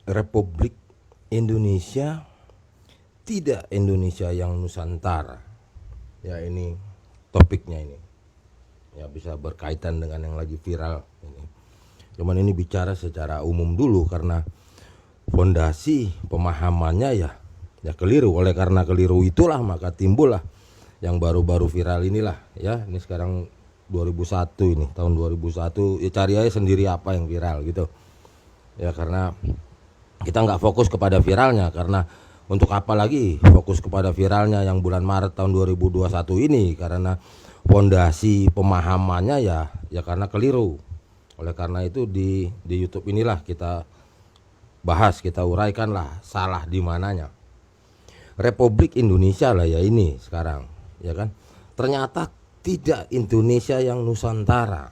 Republik Indonesia, tidak Indonesia yang Nusantara. Ya, ini topiknya ini. Ya, bisa berkaitan dengan yang lagi viral ini. Cuman ini bicara secara umum dulu karena fondasi pemahamannya ya keliru. Oleh karena keliru itulah maka timbullah yang baru-baru viral inilah ya. Ini sekarang 2001 ini, tahun 2001, ya cari aja sendiri apa yang viral gitu. Ya karena kita nggak fokus kepada viralnya, karena untuk apa lagi fokus kepada viralnya yang bulan Maret tahun 2021 ini, karena fondasi pemahamannya ya karena keliru. Oleh karena itu di YouTube inilah kita bahas, kita uraikan lah salah di mananya. Republik Indonesia lah ya ini sekarang, ya kan? Ternyata tidak Indonesia yang Nusantara.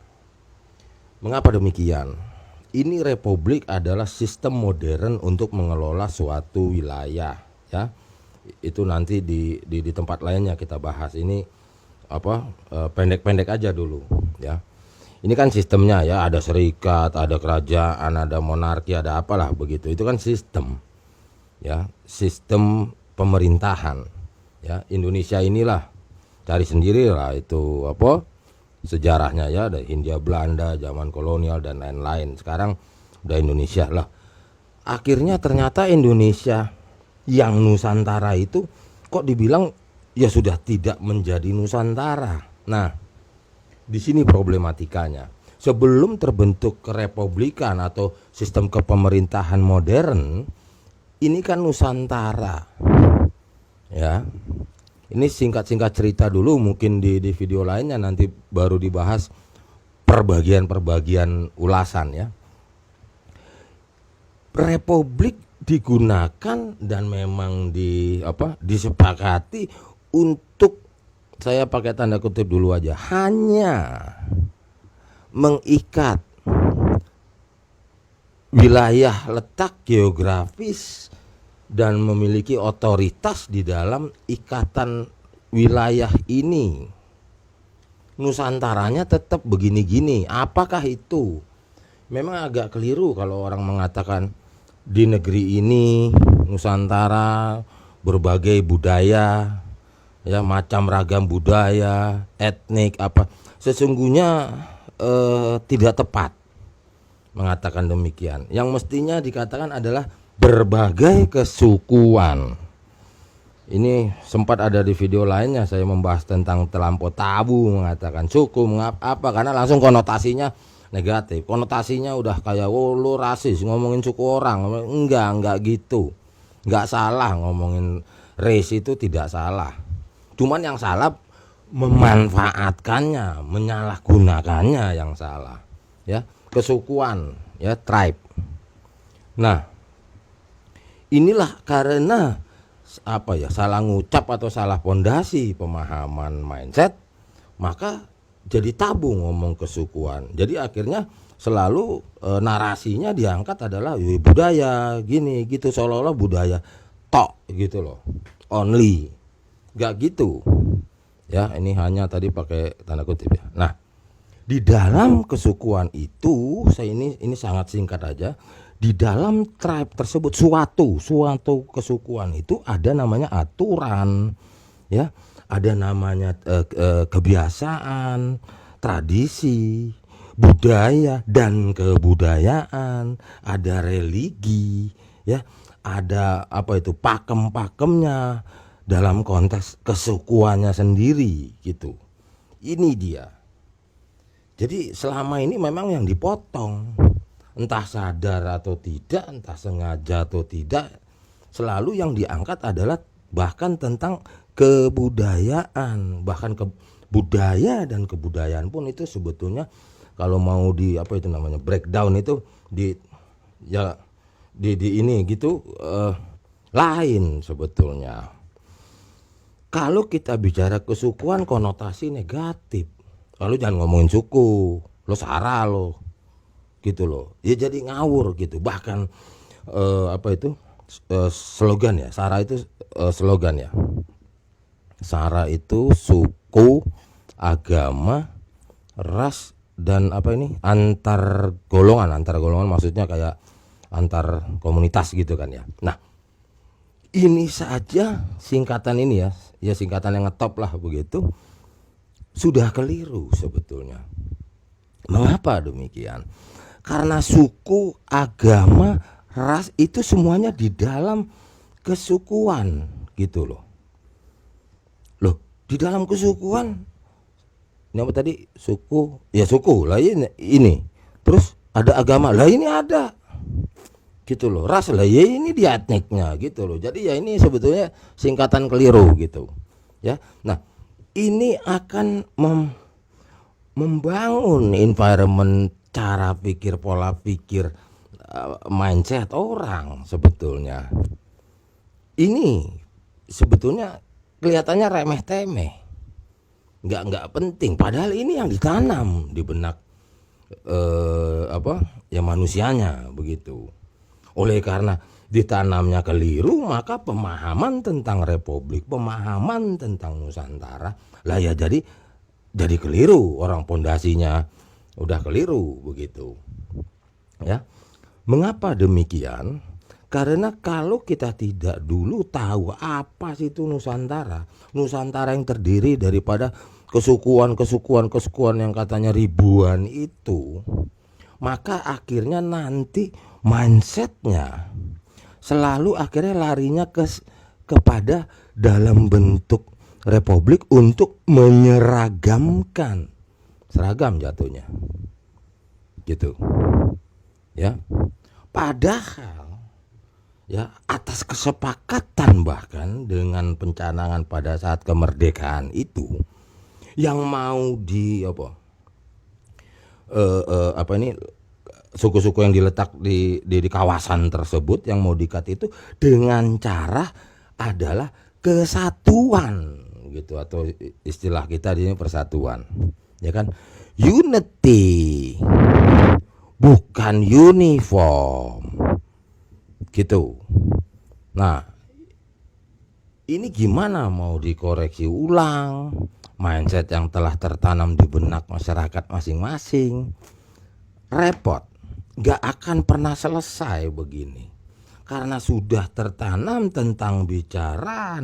Mengapa demikian? Ini republik adalah sistem modern untuk mengelola suatu wilayah, ya. Itu nanti di tempat lainnya kita bahas. Ini pendek-pendek aja dulu, ya. Ini kan sistemnya ya, ada serikat, ada kerajaan, ada monarki, ada apalah begitu. Itu kan sistem. Ya, sistem pemerintahan. Ya, Indonesia inilah cari sendiri lah itu sejarahnya ya, ada Hindia Belanda, zaman kolonial dan lain-lain. Sekarang udah Indonesia lah. Akhirnya ternyata Indonesia yang Nusantara itu kok dibilang ya sudah tidak menjadi Nusantara. Nah, di sini problematikanya. Sebelum terbentuk kerepublikan atau sistem kepemerintahan modern, ini kan Nusantara. Ya. Ini singkat-singkat cerita dulu, mungkin di video lainnya nanti baru dibahas perbagian-perbagian ulasan ya. Republik digunakan dan memang disepakati untuk, saya pakai tanda kutip dulu aja, hanya mengikat wilayah letak geografis dan memiliki otoritas di dalam ikatan wilayah ini. Nusantaranya tetap begini-gini. Apakah itu? Memang agak keliru kalau orang mengatakan di negeri ini Nusantara berbagai budaya, ya macam ragam budaya, etnik apa. Sesungguhnya tidak tepat mengatakan demikian. Yang mestinya dikatakan adalah berbagai kesukuan. Ini sempat ada di video lainnya saya membahas tentang terlampau tabu mengatakan suku apa, karena langsung konotasinya negatif. Konotasinya udah kayak lu rasis ngomongin suku orang. Enggak gitu. Enggak salah ngomongin race, itu tidak salah. Cuman yang salah memanfaatkannya, menyalahgunakannya yang salah. Ya, kesukuan, ya tribe. Nah, inilah karena salah ngucap atau salah pondasi pemahaman mindset, maka jadi tabu ngomong kesukuan. Jadi akhirnya selalu narasinya diangkat adalah budaya gini gitu, seolah-olah budaya tok gitu loh, only. Gak gitu ya, ini hanya tadi pakai tanda kutip ya. Nah, di dalam kesukuan itu, ini sangat singkat aja. Di dalam tribe tersebut suatu kesukuan itu ada namanya aturan, ya, ada namanya kebiasaan, tradisi, budaya dan kebudayaan, ada religi, ya, ada pakem-pakemnya dalam konteks kesukuannya sendiri gitu. Ini dia. Jadi selama ini memang yang dipotong, entah sadar atau tidak, entah sengaja atau tidak, selalu yang diangkat adalah bahkan tentang kebudayaan, bahkan budaya dan kebudayaan pun itu sebetulnya kalau mau breakdown itu di ini gitu lain sebetulnya. Kalau kita bicara kesukuan konotasi negatif. Lalu jangan ngomongin suku, lo sara lo, gitu loh. Ya jadi ngawur gitu. Bahkan slogan ya. Sara itu slogan ya. Sara itu suku, agama, ras dan antar golongan maksudnya kayak antar komunitas gitu kan ya. Nah, ini saja singkatan ini ya singkatan yang ngetop lah begitu, sudah keliru sebetulnya. Mengapa demikian? Karena suku, agama, ras itu semuanya di dalam kesukuan gitu loh. Loh, di dalam kesukuan ini apa tadi? Suku, ya suku lah ini. Terus ada agama lah ini ada. Gitu loh. Ras lah ya ini di etniknya gitu loh. Jadi ya ini sebetulnya singkatan keliru gitu. Ya. Nah, ini akan membangun environment, cara pikir, pola pikir, mindset orang sebetulnya. Ini sebetulnya kelihatannya remeh-temeh, nggak penting. Padahal ini yang ditanam di benak manusianya begitu. Oleh karena ditanamnya keliru, maka pemahaman tentang Republik, pemahaman tentang Nusantara lah ya jadi keliru. Orang pondasinya udah keliru begitu. Ya. Mengapa demikian? Karena kalau kita tidak dulu tahu apa sih itu Nusantara, Nusantara yang terdiri daripada kesukuan yang katanya ribuan itu, maka akhirnya nanti mindsetnya selalu akhirnya larinya kepada dalam bentuk Republik untuk menyeragamkan, seragam jatuhnya, gitu, ya. Padahal ya atas kesepakatan bahkan dengan pencanangan pada saat kemerdekaan itu yang mau suku-suku yang diletak di kawasan tersebut yang mau diikat itu dengan cara adalah kesatuan gitu, atau istilah kita di sini persatuan, ya kan, unity bukan uniform gitu. Nah, ini gimana mau dikoreksi ulang mindset yang telah tertanam di benak masyarakat masing-masing? Repot, gak akan pernah selesai begini, karena sudah tertanam tentang bicara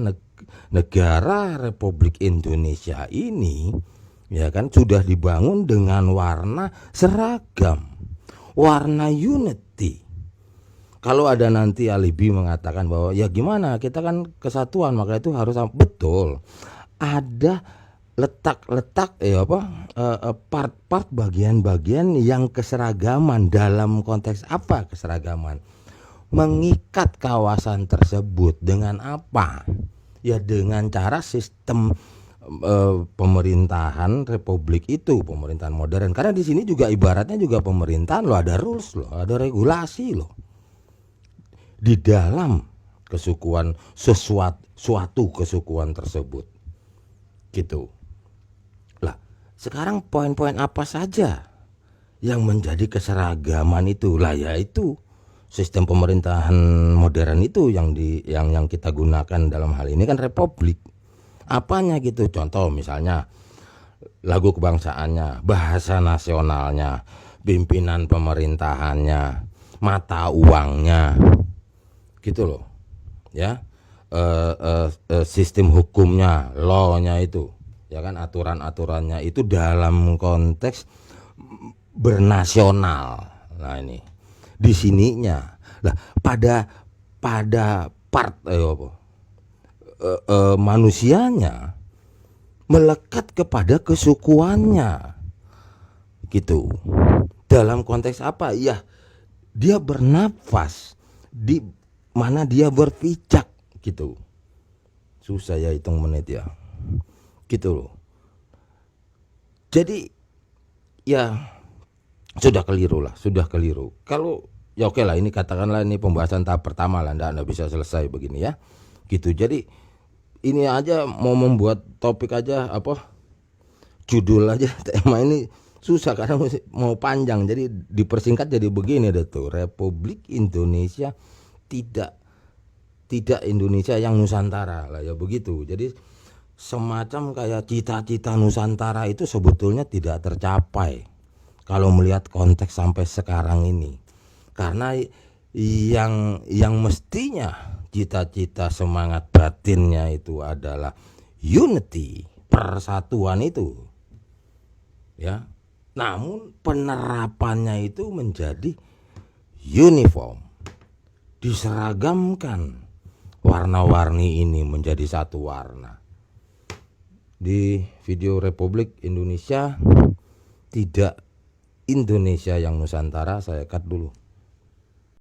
negara Republik Indonesia ini, ya kan, sudah dibangun dengan warna seragam, warna unity. Kalau ada nanti alibi mengatakan bahwa ya gimana, kita kan kesatuan maka itu harus betul. Ada letak-letak part-part bagian-bagian yang keseragaman. Dalam konteks apa keseragaman? Mengikat kawasan tersebut dengan apa? Ya dengan cara sistem pemerintahan Republik itu, pemerintahan modern. Karena di sini juga ibaratnya juga pemerintahan loh, ada rules loh, ada regulasi loh. Di dalam kesukuan suatu kesukuan tersebut gitu. Lah, sekarang poin-poin apa saja yang menjadi keseragaman itu? Lah yaitu sistem pemerintahan modern itu yang kita gunakan dalam hal ini kan Republik. Apanya gitu? Contoh misalnya lagu kebangsaannya, bahasa nasionalnya, pimpinan pemerintahannya, mata uangnya, gitu loh, ya, sistem hukumnya, law-nya itu, ya kan, aturan-aturannya itu dalam konteks bernasional. Nah ini di sininya, lah pada part manusianya melekat kepada kesukuannya, gitu. Dalam konteks apa? Ya, dia bernafas di mana dia berpijak gitu. Susah ya hitung menit ya, gitu loh. Jadi ya sudah keliru. Kalau ya oke lah, ini katakanlah ini pembahasan tahap pertama lah, nggak bisa selesai begini ya, gitu. Jadi ini aja mau membuat topik aja judul aja tema ini susah karena mau panjang, jadi dipersingkat jadi begini deh tuh, Republik Indonesia tidak Indonesia yang Nusantara lah ya begitu. Jadi semacam kayak cita-cita Nusantara itu sebetulnya tidak tercapai kalau melihat konteks sampai sekarang ini. Karena yang mestinya cita-cita semangat batinnya itu adalah unity, persatuan itu, ya. Namun penerapannya itu menjadi uniform, diseragamkan warna-warni ini menjadi satu warna. Di video Republik Indonesia, tidak Indonesia yang Nusantara, saya cut dulu.